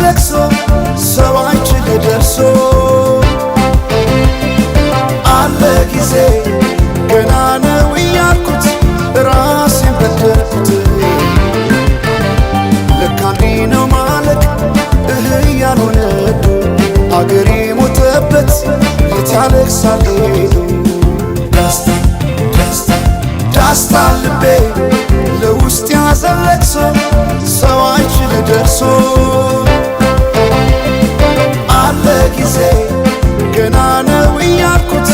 ለቅሶ ሰው አይችል ደርሶ አለ ጊዜ ገና ነው እያልኩት ራሴን በደልኩት ለካ እንዲህ ነው ማለቅ ያልሆነ አገሬ ሞተበት የት ያለቅሳል ዳስታ ልቤ ለውስጥ ያዘን ለቅሶ ሰው አይችል ደርሶ አለ ጊዜ ገና ነው እያልኩት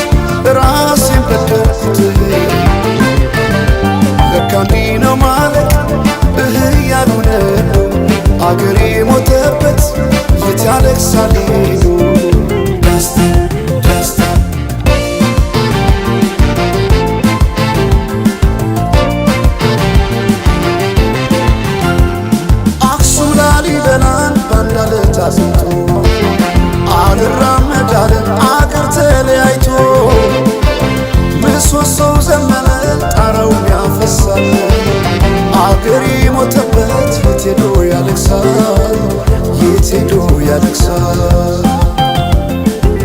ራሴን በደልኩት ለካ እንዲህ ነው ማለቅ ያልሆነ አገሬ ሞተበት የት ያለቅሳል አክሱም ላሊበላን ባንዳለት አዝንቶ አልራመዳለን አገር ተለያይቶ ምሰሶው ዘመነ ጣራው ያፈሳል አገሬ ሞተበት የት ሄዶ ያለቅሳል የት ሄዶ ያለቅሳል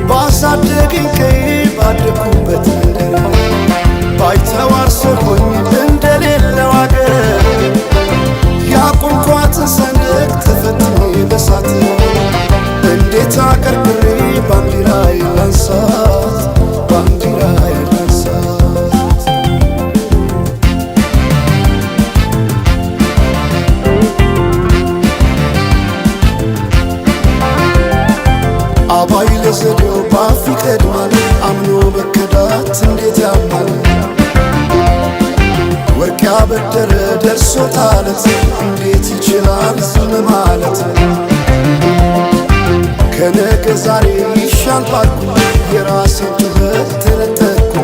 ባሳደገኝ ቀዬ ባደኩበት መንደር ባይተዋር ሰው ሆኜ እንደሌለው አገር ያቆምኳትን ሰንደቅ ተፈትኜ በሳት እንዴት አቀርቅሬ ባንዲራዬ ላንሳት ባንዲራዬ ላንሳት አባይ ለዘዴው ባፍ ይቀድማል አምኖ መከዳት እንዴት ያማል ወርቅ ያበደረ ደርሶታለት እንዴት ይችላል ዝም ማለት ከነገ ዛሬ ይሻል ባልኩ የራሴን ጩኸት ተነጠቅኩ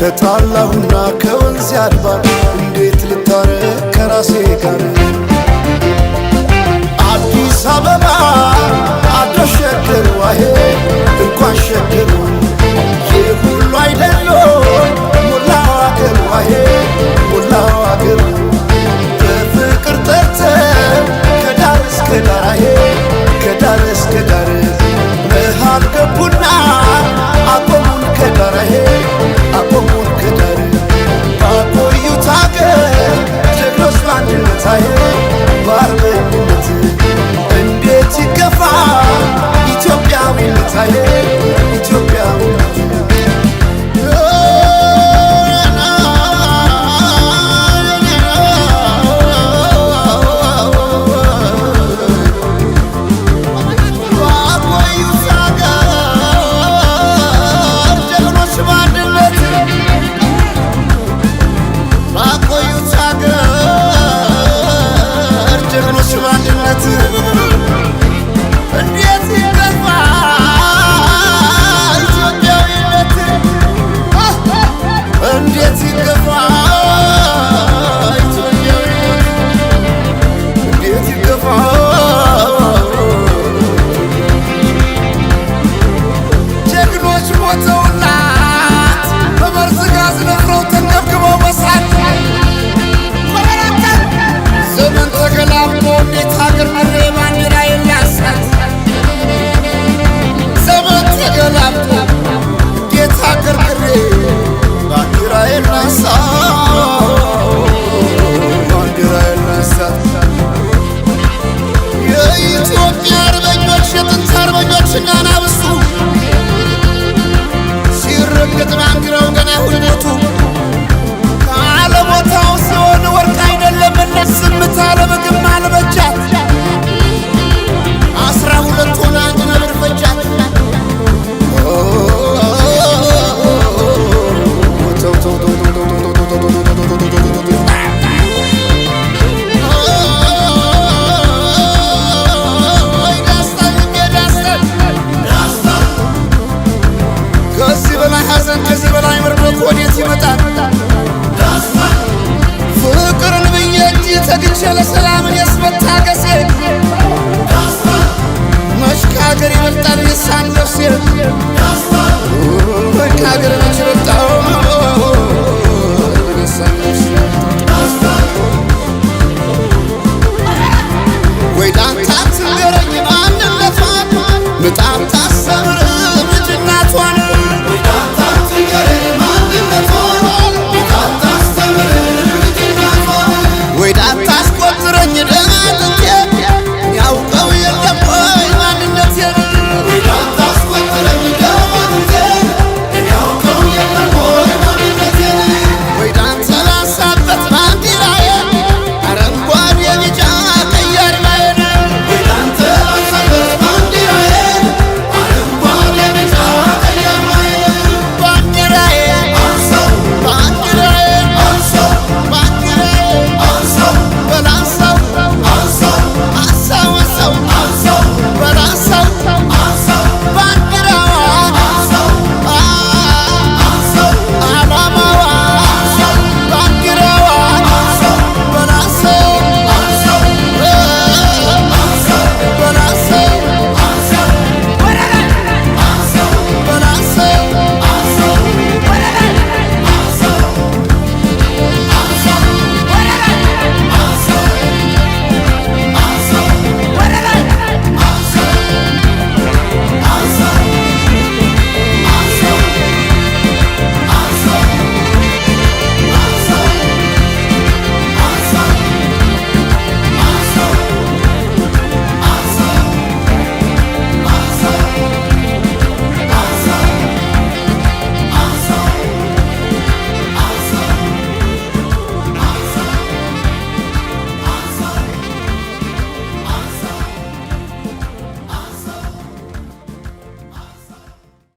ተጣላሁና ከወንዝ አድባር እንዴት ልታረቅ ከራሴ ጋር አዲስ አበባ